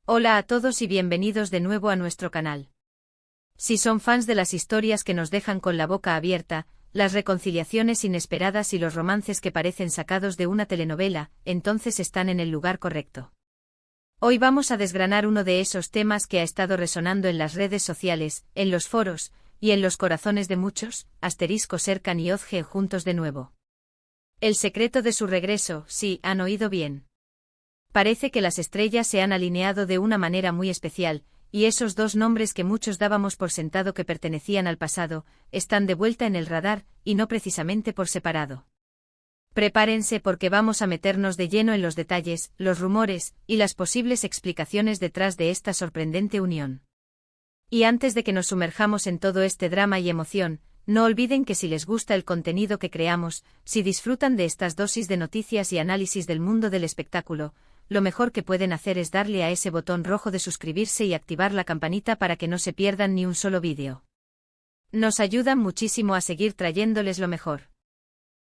Hola a todos y bienvenidos de nuevo a nuestro canal. Si son fans de las historias que nos dejan con la boca abierta, las reconciliaciones inesperadas y los romances que parecen sacados de una telenovela, entonces están en el lugar correcto. Hoy vamos a desgranar uno de esos temas que ha estado resonando en las redes sociales, en los foros, y en los corazones de muchos, Serkan y Özge juntos de nuevo. El secreto de su regreso, sí, han oído bien. Parece que las estrellas se han alineado de una manera muy especial, y esos dos nombres que muchos dábamos por sentado que pertenecían al pasado, están de vuelta en el radar, y no precisamente por separado. Prepárense porque vamos a meternos de lleno en los detalles, los rumores, y las posibles explicaciones detrás de esta sorprendente unión. Y antes de que nos sumerjamos en todo este drama y emoción, no olviden que si les gusta el contenido que creamos, si disfrutan de estas dosis de noticias y análisis del mundo del espectáculo, lo mejor que pueden hacer es darle a ese botón rojo de suscribirse y activar la campanita para que no se pierdan ni un solo vídeo. Nos ayudan muchísimo a seguir trayéndoles lo mejor.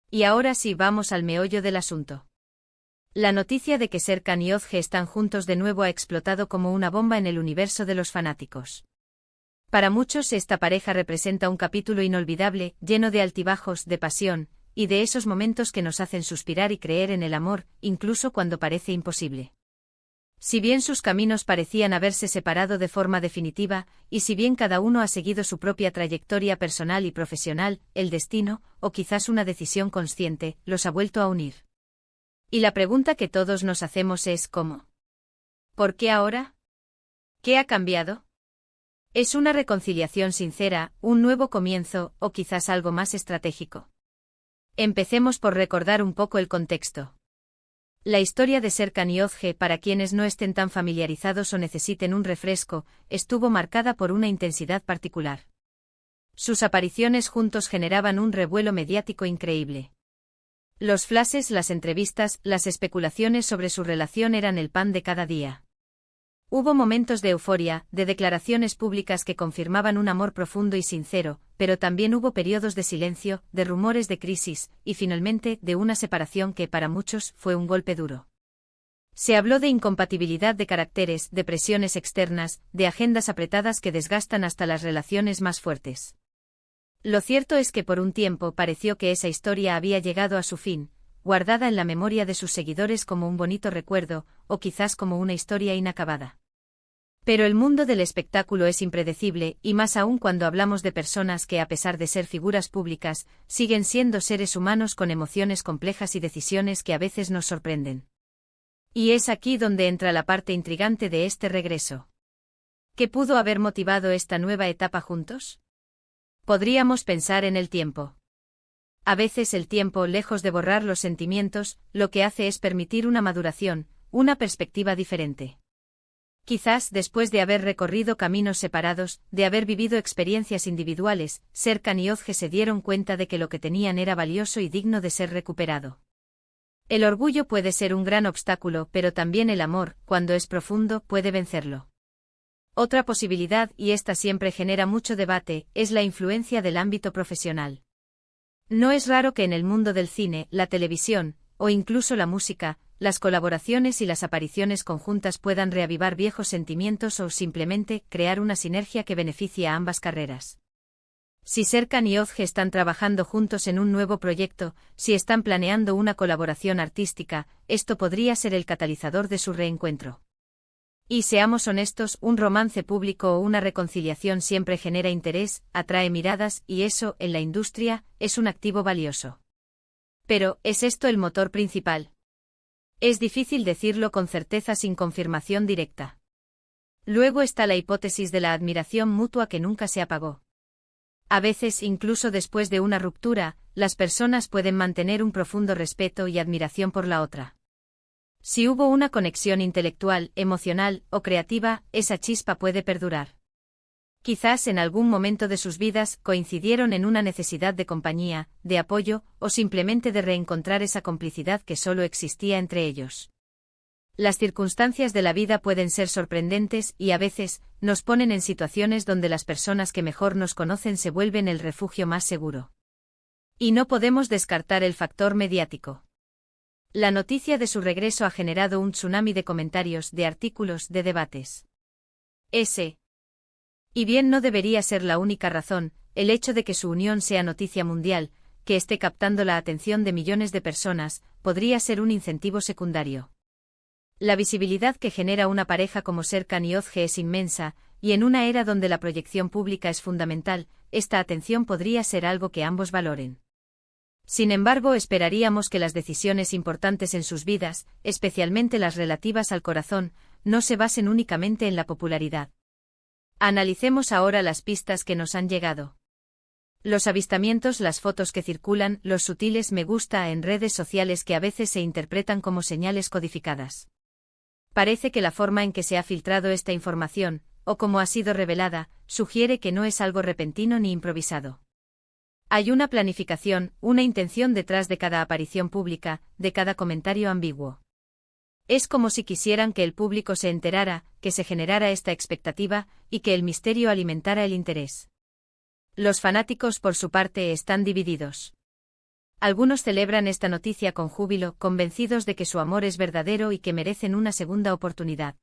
Y ahora sí vamos al meollo del asunto. La noticia de que Serkan y Özge están juntos de nuevo ha explotado como una bomba en el universo de los fanáticos. Para muchos esta pareja representa un capítulo inolvidable, lleno de altibajos, de pasión, y de esos momentos que nos hacen suspirar y creer en el amor, incluso cuando parece imposible. Si bien sus caminos parecían haberse separado de forma definitiva, y si bien cada uno ha seguido su propia trayectoria personal y profesional, el destino, o quizás una decisión consciente, los ha vuelto a unir. Y la pregunta que todos nos hacemos es ¿cómo? ¿Por qué ahora? ¿Qué ha cambiado? ¿Es una reconciliación sincera, un nuevo comienzo, o quizás algo más estratégico? Empecemos por recordar un poco el contexto. La historia de Serkan y Özge, para quienes no estén tan familiarizados o necesiten un refresco, estuvo marcada por una intensidad particular. Sus apariciones juntos generaban un revuelo mediático increíble. Los flashes, las entrevistas, las especulaciones sobre su relación eran el pan de cada día. Hubo momentos de euforia, de declaraciones públicas que confirmaban un amor profundo y sincero, pero también hubo periodos de silencio, de rumores de crisis, y finalmente, de una separación que para muchos fue un golpe duro. Se habló de incompatibilidad de caracteres, de presiones externas, de agendas apretadas que desgastan hasta las relaciones más fuertes. Lo cierto es que por un tiempo pareció que esa historia había llegado a su fin, guardada en la memoria de sus seguidores como un bonito recuerdo, o quizás como una historia inacabada. Pero el mundo del espectáculo es impredecible, y más aún cuando hablamos de personas que, a pesar de ser figuras públicas, siguen siendo seres humanos con emociones complejas y decisiones que a veces nos sorprenden. Y es aquí donde entra la parte intrigante de este regreso. ¿Qué pudo haber motivado esta nueva etapa juntos? Podríamos pensar en el tiempo. A veces el tiempo, lejos de borrar los sentimientos, lo que hace es permitir una maduración, una perspectiva diferente. Quizás después de haber recorrido caminos separados, de haber vivido experiencias individuales, Serkan y Özge se dieron cuenta de que lo que tenían era valioso y digno de ser recuperado. El orgullo puede ser un gran obstáculo, pero también el amor, cuando es profundo, puede vencerlo. Otra posibilidad, y esta siempre genera mucho debate, es la influencia del ámbito profesional. No es raro que en el mundo del cine, la televisión, o incluso la música, las colaboraciones y las apariciones conjuntas puedan reavivar viejos sentimientos o simplemente crear una sinergia que beneficie a ambas carreras. Si Serkan y Özge están trabajando juntos en un nuevo proyecto, si están planeando una colaboración artística, esto podría ser el catalizador de su reencuentro. Y seamos honestos, un romance público o una reconciliación siempre genera interés, atrae miradas, y eso, en la industria, es un activo valioso. Pero, ¿es esto el motor principal? Es difícil decirlo con certeza sin confirmación directa. Luego está la hipótesis de la admiración mutua que nunca se apagó. A veces, incluso después de una ruptura, las personas pueden mantener un profundo respeto y admiración por la otra. Si hubo una conexión intelectual, emocional o creativa, esa chispa puede perdurar. Quizás en algún momento de sus vidas coincidieron en una necesidad de compañía, de apoyo, o simplemente de reencontrar esa complicidad que solo existía entre ellos. Las circunstancias de la vida pueden ser sorprendentes y a veces nos ponen en situaciones donde las personas que mejor nos conocen se vuelven el refugio más seguro. Y no podemos descartar el factor mediático. La noticia de su regreso ha generado un tsunami de comentarios, de artículos, de debates. Y bien, no debería ser la única razón, el hecho de que su unión sea noticia mundial, que esté captando la atención de millones de personas, podría ser un incentivo secundario. La visibilidad que genera una pareja como Serkan y Özge es inmensa, y en una era donde la proyección pública es fundamental, esta atención podría ser algo que ambos valoren. Sin embargo, esperaríamos que las decisiones importantes en sus vidas, especialmente las relativas al corazón, no se basen únicamente en la popularidad. Analicemos ahora las pistas que nos han llegado. Los avistamientos, las fotos que circulan, los sutiles me gusta en redes sociales que a veces se interpretan como señales codificadas. Parece que la forma en que se ha filtrado esta información, o como ha sido revelada, sugiere que no es algo repentino ni improvisado. Hay una planificación, una intención detrás de cada aparición pública, de cada comentario ambiguo. Es como si quisieran que el público se enterara, que se generara esta expectativa, y que el misterio alimentara el interés. Los fanáticos, por su parte, están divididos. Algunos celebran esta noticia con júbilo, convencidos de que su amor es verdadero y que merecen una segunda oportunidad.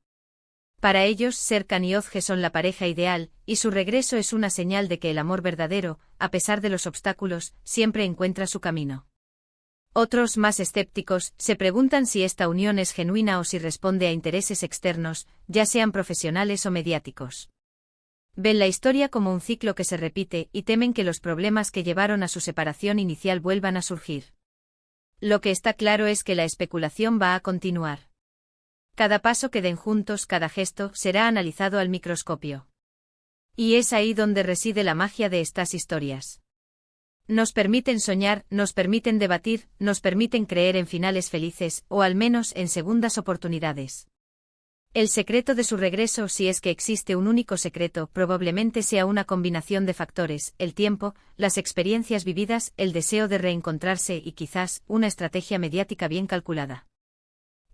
Para ellos, Serkan y Özge son la pareja ideal, y su regreso es una señal de que el amor verdadero, a pesar de los obstáculos, siempre encuentra su camino. Otros, más escépticos, se preguntan si esta unión es genuina o si responde a intereses externos, ya sean profesionales o mediáticos. Ven la historia como un ciclo que se repite y temen que los problemas que llevaron a su separación inicial vuelvan a surgir. Lo que está claro es que la especulación va a continuar. Cada paso que den juntos, cada gesto, será analizado al microscopio. Y es ahí donde reside la magia de estas historias. Nos permiten soñar, nos permiten debatir, nos permiten creer en finales felices, o al menos en segundas oportunidades. El secreto de su regreso, si es que existe un único secreto, probablemente sea una combinación de factores: el tiempo, las experiencias vividas, el deseo de reencontrarse y quizás una estrategia mediática bien calculada.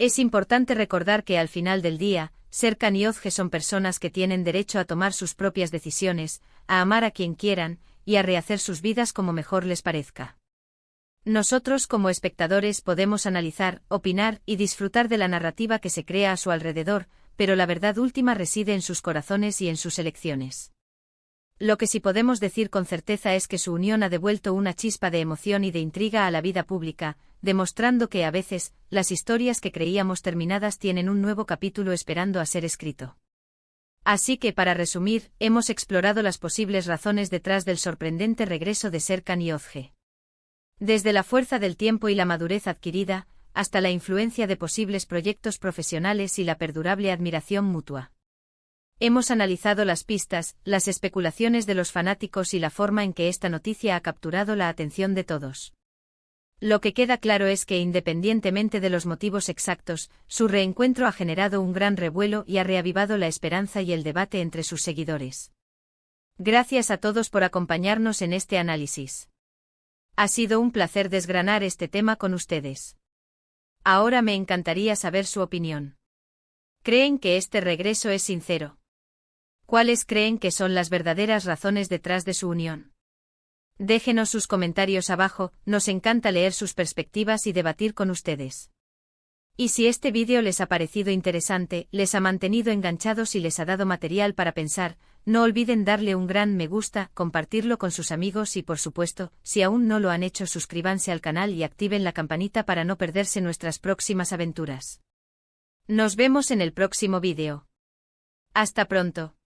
Es importante recordar que al final del día, Serkan y Özge son personas que tienen derecho a tomar sus propias decisiones, a amar a quien quieran, y a rehacer sus vidas como mejor les parezca. Nosotros como espectadores podemos analizar, opinar y disfrutar de la narrativa que se crea a su alrededor, pero la verdad última reside en sus corazones y en sus elecciones. Lo que sí podemos decir con certeza es que su unión ha devuelto una chispa de emoción y de intriga a la vida pública, demostrando que a veces, las historias que creíamos terminadas tienen un nuevo capítulo esperando a ser escrito. Así que, para resumir, hemos explorado las posibles razones detrás del sorprendente regreso de Serkan y Özge. Desde la fuerza del tiempo y la madurez adquirida, hasta la influencia de posibles proyectos profesionales y la perdurable admiración mutua. Hemos analizado las pistas, las especulaciones de los fanáticos y la forma en que esta noticia ha capturado la atención de todos. Lo que queda claro es que, independientemente de los motivos exactos, su reencuentro ha generado un gran revuelo y ha reavivado la esperanza y el debate entre sus seguidores. Gracias a todos por acompañarnos en este análisis. Ha sido un placer desgranar este tema con ustedes. Ahora me encantaría saber su opinión. ¿Creen que este regreso es sincero? ¿Cuáles creen que son las verdaderas razones detrás de su unión? Déjenos sus comentarios abajo, nos encanta leer sus perspectivas y debatir con ustedes. Y si este vídeo les ha parecido interesante, les ha mantenido enganchados y les ha dado material para pensar, no olviden darle un gran me gusta, compartirlo con sus amigos y, por supuesto, si aún no lo han hecho, suscríbanse al canal y activen la campanita para no perderse nuestras próximas aventuras. Nos vemos en el próximo vídeo. Hasta pronto.